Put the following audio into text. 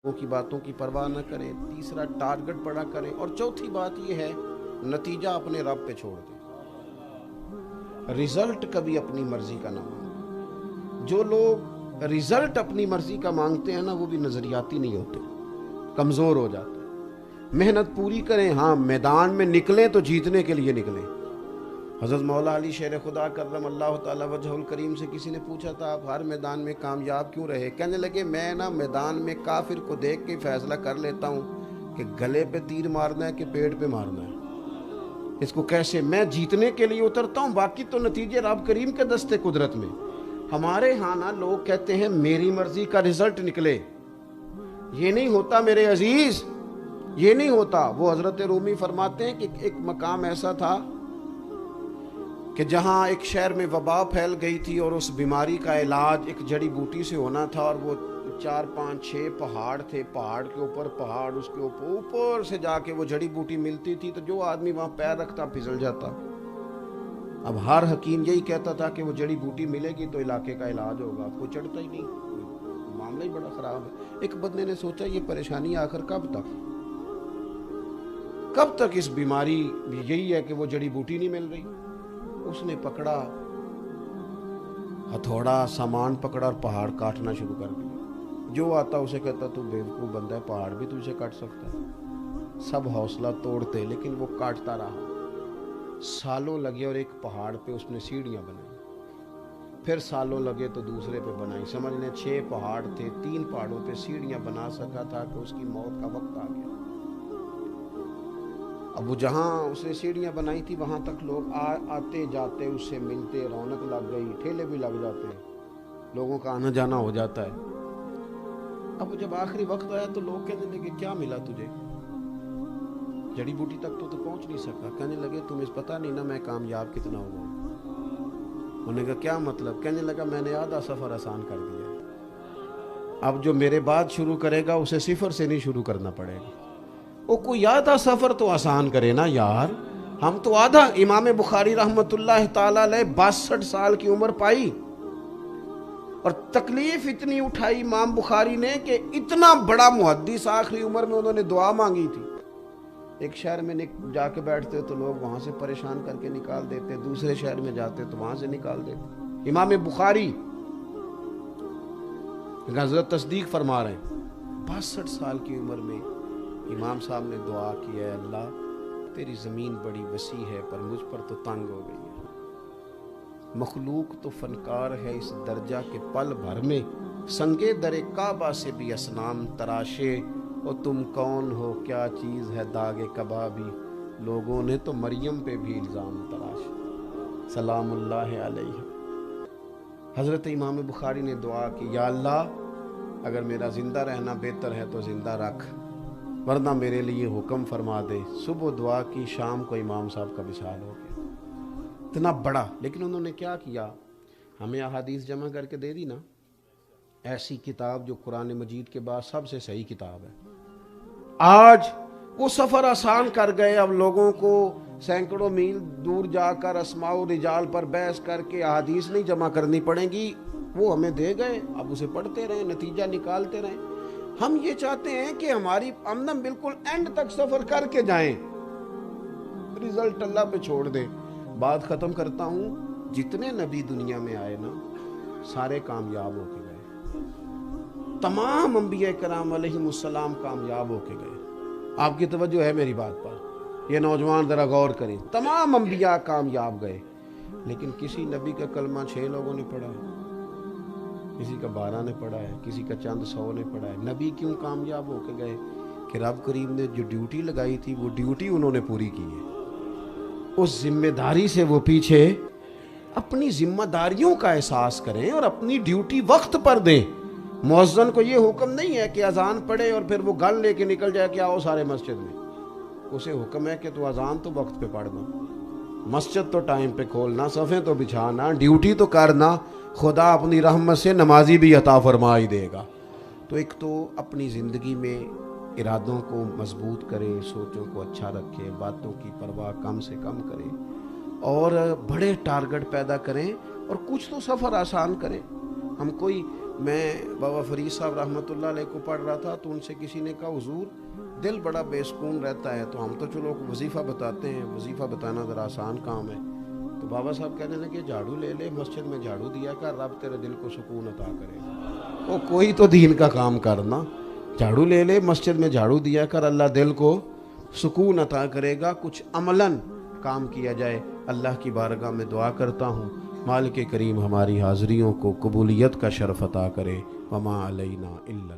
की बातों की परवाह न करें, तीसरा टारगेट बड़ा करें, और चौथी बात यह है नतीजा अपने रब पे छोड़ दें। रिजल्ट कभी अपनी मर्जी का ना मांगे। जो लोग रिजल्ट अपनी मर्जी का मांगते हैं ना, वो भी नजरियाती नहीं होते, कमजोर हो जाते हैं। मेहनत पूरी करें, हाँ मैदान में निकलें तो जीतने के लिए निकलें। हज़रत मौला अली शेर खुदा करम अल्लाह ताला वजहुल करीम से किसी ने पूछा था, आप हर मैदान में कामयाब क्यों रहे? कहने लगे, मैं ना मैदान में काफिर को देख के फैसला कर लेता हूँ कि गले पे तीर मारना है कि पेट पे मारना है, इसको कैसे मैं जीतने के लिए उतरता हूँ, बाकी तो नतीजे रब करीम के दस्ते कुदरत में। हमारे यहाँ ना लोग कहते हैं मेरी मर्जी का रिजल्ट निकले, ये नहीं होता मेरे अजीज, ये नहीं होता। वो हजरत रूमी फरमाते हैं कि एक मकाम ऐसा था कि जहाँ एक शहर में वबा फैल गई थी और उस बीमारी का इलाज एक जड़ी बूटी से होना था, और वो 4, 5, 6 पहाड़ थे, पहाड़ के ऊपर पहाड़, उसके ऊपर से जाके वो जड़ी बूटी मिलती थी, तो जो आदमी वहाँ पैर रखता फिसल जाता। अब हर हकीम यही कहता था कि वो जड़ी बूटी मिलेगी तो इलाके का इलाज होगा, कोई चढ़ता ही नहीं, मामला ही बड़ा खराब है। एक बंदे ने सोचा ये परेशानी आखिर कब तक इस बीमारी यही है कि वो जड़ी बूटी नहीं मिल रही। उसने पकड़ा हथौड़ा, सामान पकड़ा और पहाड़ काटना शुरू कर दिया। जो आता उसे कहता तू बेवकूफ बंदा है, पहाड़ भी तुझे काट सकता है। सब हौसला तोड़ते, लेकिन वो काटता रहा। सालों लगे और एक पहाड़ पे उसने सीढ़ियां बनाई, फिर सालों लगे तो दूसरे पे बनाई। समझ लें 6 पहाड़ थे, 3 पहाड़ों पे सीढ़ियां बना सका था कि उसकी मौत का वक्त आ गया। अब वो जहाँ उसने सीढ़ियाँ बनाई थी वहाँ तक लोग आते जाते, उससे मिलते, रौनक लग गई, ठेले भी लग जाते हैं, लोगों का आना जाना हो जाता है। अब जब आखिरी वक्त आया तो लोग कहने लगे क्या मिला तुझे? जड़ी बूटी तक तो पहुँच नहीं सका। कहने लगे तुम्हें पता नहीं ना मैं कामयाब कितना हुआ। उन्होंने कहा क्या मतलब? कहने लगा मैंने आधा सफ़र आसान कर दिया, अब जो मेरे बाद शुरू करेगा उसे सिफर से नहीं शुरू करना पड़ेगा। वो कोई आधा सफर तो आसान करे ना यार, हम तो आधा। इमाम बुखारी रहमतुल्लाह ताला अलैह 62 साल की उम्र पाई और तकलीफ इतनी उठाई इमाम बुखारी ने कि इतना बड़ा मुहद्दिस आखिरी उम्र में उन्होंने दुआ मांगी थी। एक शहर में जाके बैठते तो लोग वहां से परेशान करके निकाल देते, दूसरे शहर में जाते तो वहां से निकाल देते। इमाम बुखारी हज़रत तस्दीक फरमा रहे हैं, 62 साल की उम्र में इमाम साहब ने दुआ की है, अल्लाह तेरी ज़मीन बड़ी वसी है पर मुझ पर तो तंग हो गई है। मखलूक तो फनकार है इस दर्जा के पल भर में, संगे दरे काबा से भी असनाम तराशे। और तुम कौन हो क्या चीज़ है दागे कबाबी, लोगों ने तो मरियम पे भी इल्ज़ाम तराशे सलामुल्लाह अलैहा। हज़रत इमाम बुखारी ने दुआ की, या अल्लाह अगर मेरा ज़िंदा रहना बेहतर है तो ज़िंदा रख, वरना मेरे लिए हुक्म फरमा दे। सुबह दुआ की, शाम को इमाम साहब का विसाल हो गया। इतना बड़ा, लेकिन उन्होंने क्या किया, हमें अहादीस जमा करके दे दी ना, ऐसी किताब जो कुरान मजीद के बाद सबसे सही किताब है। आज वो सफ़र आसान कर गए। अब लोगों को सैकड़ों मील दूर जाकर अस्माउ रिजाल पर बहस करके अहादीस नहीं जमा करनी पड़ेगी, वो हमें दे गए, अब उसे पढ़ते रहें, नतीजा निकालते रहें। हम ये चाहते हैं कि हमारी आमदन बिल्कुल एंड तक सफर करके जाएं, रिजल्ट अल्लाह पे छोड़ दे। बात खत्म करता हूं, जितने नबी दुनिया में आए ना सारे कामयाब होके गए, तमाम अंबिया कराम अलैहिमुस्सलाम कामयाब होके गए। आपकी तवज्जो है मेरी बात पर? ये नौजवान जरा गौर करें, तमाम अंबिया कामयाब गए, लेकिन किसी नबी का कलमा 6 लोगों ने पढ़ा है, किसी का 12 ने पढ़ा है, किसी का चंद 100 ने पढ़ा है। नबी क्यों कामयाब होके गए? कि रब करीम ने जो ड्यूटी लगाई थी वो ड्यूटी उन्होंने पूरी की है। उस जिम्मेदारी से वो पीछे, अपनी जिम्मेदारियों का एहसास करें और अपनी ड्यूटी वक्त पर दें। मुअज्जिन को ये हुक्म नहीं है कि अजान पढ़े और फिर वो गन लेके निकल जाए कि आओ सारे मस्जिद में। उसे हुक्म है कि तू अजान तो वक्त पे पढ़ना, मस्जिद तो टाइम पे खोलना, सफ़े तो बिछाना, ड्यूटी तो करना, खुदा अपनी रहमत से नमाजी भी अता फरमा ही देगा। तो एक तो अपनी ज़िंदगी में इरादों को मजबूत करें, सोचों को अच्छा रखें, बातों की परवाह कम से कम करें और बड़े टारगेट पैदा करें और कुछ तो सफ़र आसान करें। हम कोई میں بابا فرید صاحب رحمۃ اللہ علیہ کو پڑھ رہا تھا تو ان سے کسی نے کہا حضور دل بڑا بے سکون رہتا ہے، تو ہم تو چلو وظیفہ بتاتے ہیں، وظیفہ بتانا ذرا آسان کام ہے۔ تو بابا صاحب کہنے لگے جھاڑو لے لے، مسجد میں جھاڑو دیا کر، رب تیرے دل کو سکون عطا کرے گا۔ وہ کوئی تو دین کا کام کرنا، جھاڑو لے لے، مسجد میں جھاڑو دیا کر، اللہ دل کو سکون عطا کرے گا۔ کچھ عملاً کام کیا جائے۔ اللہ کی بارگاہ میں دعا کرتا ہوں مالک کریم ہماری حاضریوں کو قبولیت کا شرف عطا کرے۔ وما علینا الا